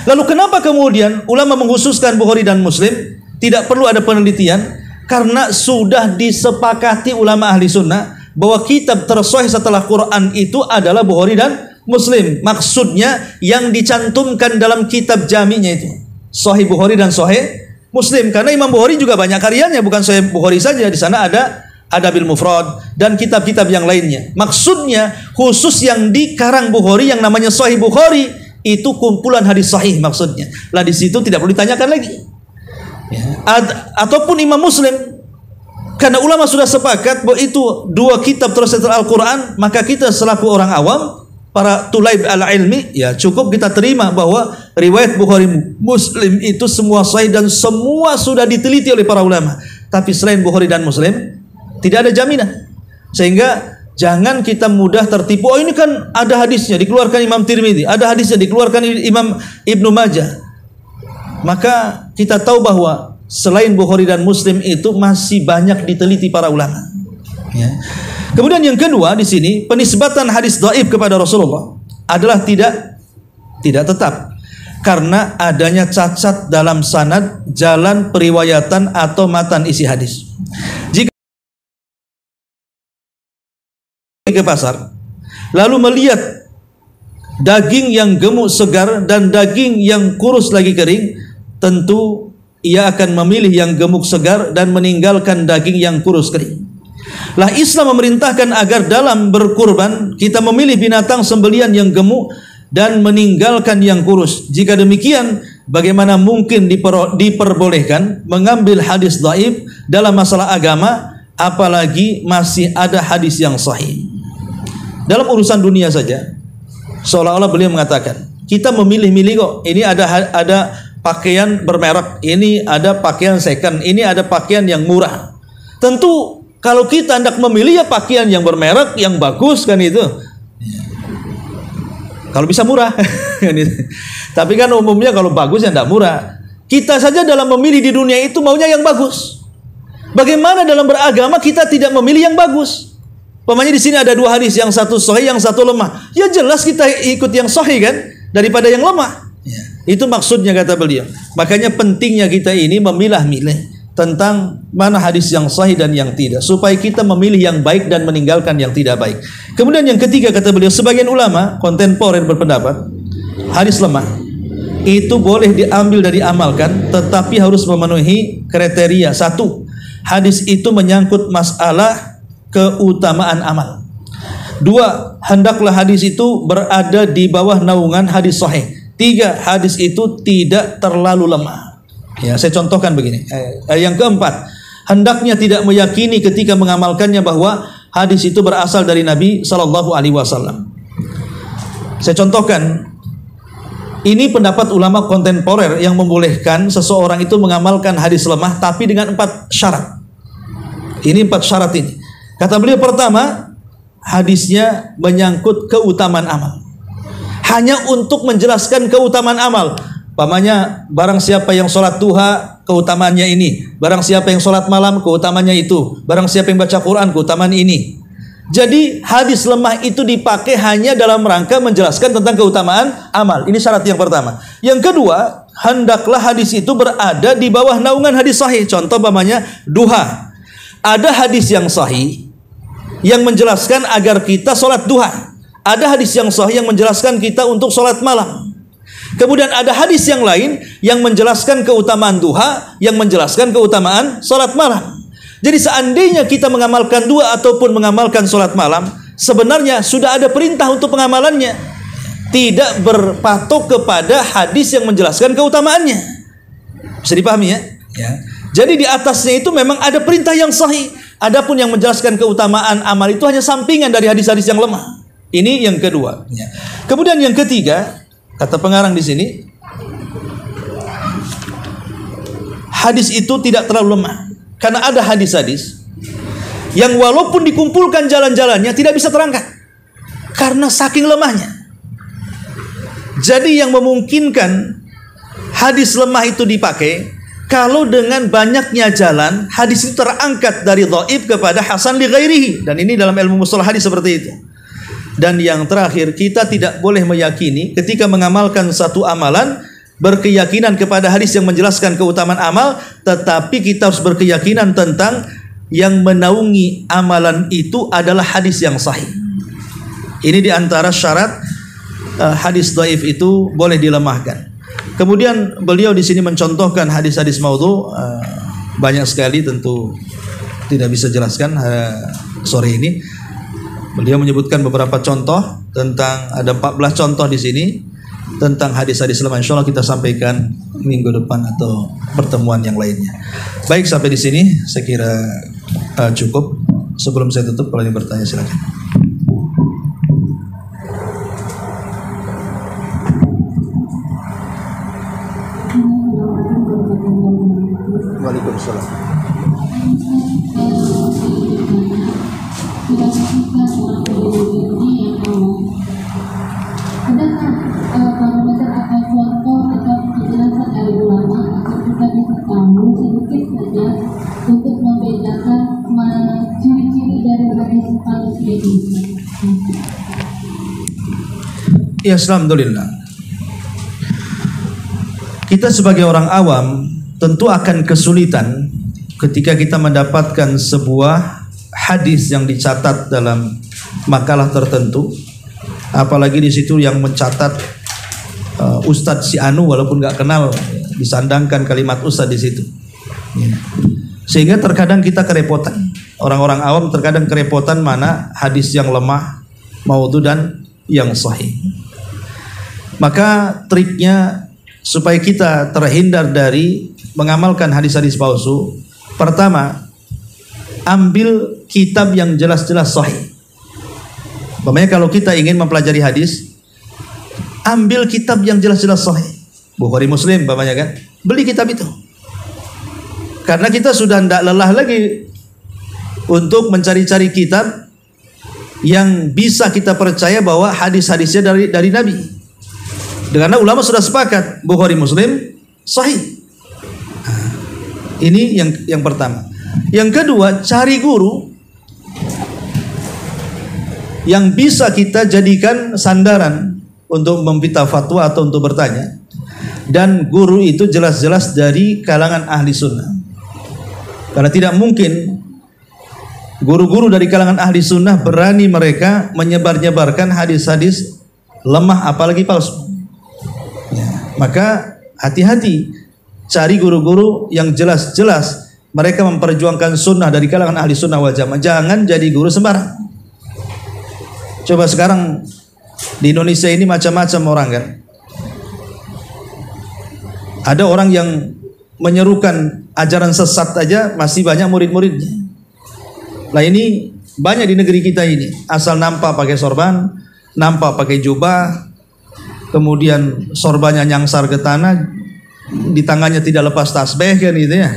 Lalu kenapa kemudian ulama mengkhususkan Bukhari dan Muslim? Tidak perlu ada penelitian, karena sudah disepakati ulama ahli sunnah bahwa kitab tersahih setelah Quran itu adalah Bukhari dan Muslim. Maksudnya yang dicantumkan dalam kitab jami'nya itu Sahih Bukhari dan Sahih Muslim. Karena Imam Bukhari juga banyak karyanya, bukan Sahih Bukhari saja. Di sana ada Adabil Mufrad dan kitab-kitab yang lainnya. Maksudnya khusus yang dikarang Bukhari yang namanya Sahih Bukhari itu kumpulan hadis sahih maksudnya. Lah di situ tidak perlu ditanyakan lagi. Ya. Ataupun Imam Muslim, karena ulama sudah sepakat bahwa itu dua kitab terus setelah Al-Quran, maka kita selaku orang awam, para tulaib al-ilmi, ya cukup kita terima bahwa riwayat Bukhari Muslim itu semua sahih dan semua sudah diteliti oleh para ulama. Tapi selain Bukhari dan Muslim tidak ada jaminan. Sehingga jangan kita mudah tertipu. Oh ini kan ada hadisnya dikeluarkan Imam Tirmidzi, ada hadisnya dikeluarkan Imam Ibnu Majah. Maka kita tahu bahwa selain Bukhari dan Muslim itu masih banyak diteliti para ulama. Ya. Kemudian yang kedua di sini penisbatan hadis dhaif kepada Rasulullah adalah tidak tetap karena adanya cacat dalam sanad, jalan periwayatan atau matan isi hadis. Jika ke pasar lalu melihat daging yang gemuk segar dan daging yang kurus lagi kering, tentu ia akan memilih yang gemuk segar dan meninggalkan daging yang kurus kering. Lah Islam memerintahkan agar dalam berkurban kita memilih binatang sembelian yang gemuk dan meninggalkan yang kurus. Jika demikian, bagaimana mungkin diperbolehkan mengambil hadis dhaif dalam masalah agama, apalagi masih ada hadis yang sahih? Dalam urusan dunia saja, seolah-olah beliau mengatakan, kita memilih-milih kok. Ini ada pakaian bermerek, ini ada pakaian second, ini ada pakaian yang murah. Tentu kalau kita hendak memilih ya pakaian yang bermerek, yang bagus kan itu. Kalau bisa murah. Tapi kan umumnya kalau bagus ya tidak murah. Kita saja dalam memilih di dunia itu maunya yang bagus. Bagaimana dalam beragama kita tidak memilih yang bagus? Pemanya di sini ada dua hadis, yang satu sahih, yang satu lemah. Ya jelas kita ikut yang sahih kan daripada yang lemah. Ya. Itu maksudnya kata beliau. Makanya pentingnya kita ini memilah-milih tentang mana hadis yang sahih dan yang tidak, supaya kita memilih yang baik dan meninggalkan yang tidak baik. Kemudian yang ketiga kata beliau, sebagian ulama kontemporer berpendapat hadis lemah itu boleh diambil dan diamalkan, tetapi harus memenuhi kriteria. Satu, hadis itu menyangkut masalah keutamaan amal. Dua, hendaklah hadis itu berada di bawah naungan hadis sahih. Tiga, hadis itu tidak terlalu lemah. Ya, saya contohkan begini. Yang keempat, hendaknya tidak meyakini ketika mengamalkannya bahwa hadis itu berasal dari Nabi Sallallahu Alaihi Wasallam. Saya contohkan, Ini pendapat ulama kontemporer yang membolehkan seseorang itu mengamalkan hadis lemah tapi dengan 4 syarat. Ini 4 syarat ini. Kata beliau, pertama, hadisnya menyangkut keutamaan amal. Hanya untuk menjelaskan keutamaan amal. Pamannya, barang siapa yang sholat duha, keutamaannya ini. Barang siapa yang sholat malam, keutamaannya itu. Barang siapa yang baca Quran, keutamaan ini. Jadi hadis lemah itu dipakai hanya dalam rangka menjelaskan tentang keutamaan amal. Ini syarat yang pertama. Yang kedua, hendaklah hadis itu berada di bawah naungan hadis sahih. Contoh umpamanya duha. Ada hadis yang sahih yang menjelaskan agar kita sholat duha. Ada hadis yang sahih yang menjelaskan kita untuk sholat malam. Kemudian ada hadis yang lain yang menjelaskan keutamaan duha, yang menjelaskan keutamaan sholat malam. Jadi seandainya kita mengamalkan dua ataupun mengamalkan sholat malam, sebenarnya sudah ada perintah untuk pengamalannya. Tidak berpatok kepada hadis yang menjelaskan keutamaannya. Bisa dipahami ya? Jadi di atasnya itu memang ada perintah yang sahih. Adapun yang menjelaskan keutamaan amal itu hanya sampingan dari hadis-hadis yang lemah. Ini yang kedua. Kemudian yang ketiga, kata pengarang di sini, hadis itu tidak terlalu lemah. Karena ada hadis-hadis yang walaupun dikumpulkan jalan-jalannya tidak bisa terangkat karena saking lemahnya. Jadi yang memungkinkan hadis lemah itu dipakai kalau dengan banyaknya jalan hadis itu terangkat dari dhaif kepada hasan li ghairihi, dan ini dalam ilmu mustalah hadis seperti itu. Dan yang terakhir, kita tidak boleh meyakini ketika mengamalkan satu amalan berkeyakinan kepada hadis yang menjelaskan keutamaan amal, tetapi kita harus berkeyakinan tentang yang menaungi amalan itu adalah hadis yang sahih. Ini diantara syarat hadis dhaif itu boleh dilemahkan. Kemudian beliau di sini mencontohkan hadis-hadis maudhu, banyak sekali, tentu tidak bisa jelaskan sore ini. Beliau menyebutkan beberapa contoh tentang, ada 14 contoh di sini tentang hadis-hadis lemah. Insyaallah kita sampaikan minggu depan atau pertemuan yang lainnya. Baik, sampai di sini saya kira cukup. Sebelum saya tutup, kalau yang bertanya silakan. Waalaikumsalam. Parameter atau contoh atau penjelasan dari ulama agar kita bisa tahu sedikit saja untuk membedakan ciri-ciri dari hadis palsu ini. Ya, alhamdulillah. Kita sebagai orang awam tentu akan kesulitan ketika kita mendapatkan sebuah hadis yang dicatat dalam makalah tertentu, apalagi di situ yang mencatat Ustadz si Anu, walaupun nggak kenal, disandangkan kalimat Ustadz di situ. Sehingga terkadang kita kerepotan. Orang-orang awam terkadang kerepotan mana hadis yang lemah, maudhu, dan yang sahih. Maka triknya supaya kita terhindar dari mengamalkan hadis-hadis palsu, pertama, ambil kitab yang jelas-jelas sahih. Umpamanya kalau kita ingin mempelajari hadis, ambil kitab yang jelas-jelas sahih. Bukhari, Muslim umpamanya kan, beli kitab itu. Karena kita sudah tidak lelah lagi untuk mencari-cari kitab yang bisa kita percaya bahwa hadis-hadisnya dari Nabi. Karena ulama sudah sepakat Bukhari, Muslim sahih. Ini yang pertama. Yang kedua, cari guru yang bisa kita jadikan sandaran untuk meminta fatwa atau untuk bertanya, dan guru itu jelas-jelas dari kalangan ahli sunnah. Karena tidak mungkin guru-guru dari kalangan ahli sunnah berani mereka menyebar-nyebarkan hadis-hadis lemah apalagi palsu. Maka hati-hati, cari guru-guru yang jelas-jelas mereka memperjuangkan sunnah dari kalangan ahli sunnah wal jamaah. Jangan jadi guru sembarang. Coba sekarang di Indonesia ini macam-macam orang kan. Ada orang yang menyerukan ajaran sesat aja masih banyak murid-muridnya. Nah ini banyak di negeri kita ini. Asal nampak pakai sorban, nampak pakai jubah, kemudian sorbannya nyangsar ke tanah, di tangannya tidak lepas tasbih kan gitu ya.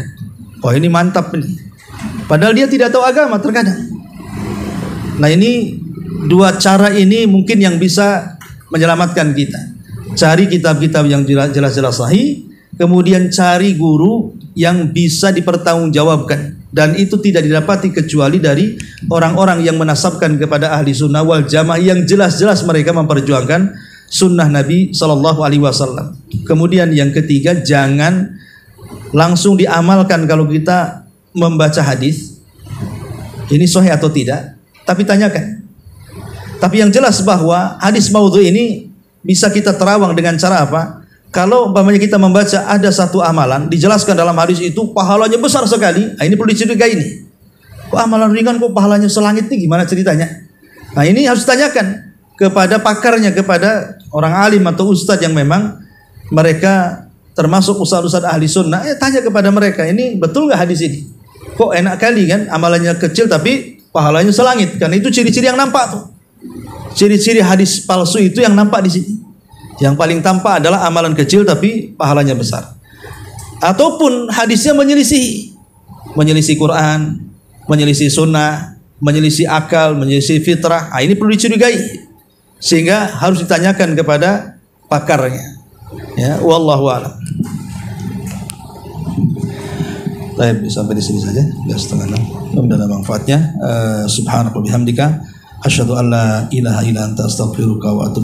Oh ini mantap ini. Padahal dia tidak tahu agama terkadang. Nah ini dua cara ini mungkin yang bisa menyelamatkan kita. Cari kitab-kitab yang jelas-jelas sahih, kemudian cari guru yang bisa dipertanggungjawabkan, dan itu tidak didapati kecuali dari orang-orang yang menasabkan kepada ahli sunnah wal jamaah yang jelas-jelas mereka memperjuangkan sunnah Nabi Shallallahu Alaihi Wasallam. Kemudian yang ketiga, jangan langsung diamalkan kalau kita membaca hadis ini sahih atau tidak, tapi tanyakan. Tapi yang jelas bahwa hadis maudhu ini bisa kita terawang dengan cara apa? Kalau umpamanya kita membaca ada satu amalan dijelaskan dalam hadis itu pahalanya besar sekali, nah ini perlu dicurigai ini. Kok amalan ringan kok pahalanya selangit nih, gimana ceritanya? Nah ini harus ditanyakan kepada pakarnya, kepada orang alim atau ustadz yang memang mereka termasuk ustadz-ustadz ahli sunnah. Tanya kepada mereka, ini betul nggak hadis ini? Kok enak kali kan amalannya kecil tapi pahalanya selangit? Karena itu ciri-ciri yang nampak tuh. Ciri-ciri hadis palsu itu yang nampak di sini. Yang paling tampak adalah amalan kecil tapi pahalanya besar. Ataupun hadisnya menyelisih Quran, menyelisih sunnah, menyelisih akal, menyelisih fitrah. Nah, ini perlu dicurigai. Sehingga harus ditanyakan kepada pakarnya. Ya, wallahu a'lam. Baik, sampai di sini saja. Ya, 5:30. Mudah-mudahan manfaatnya. Subhanallah bihamdika asyhadu an la ilaha illa anta astaghfiruka wa atubu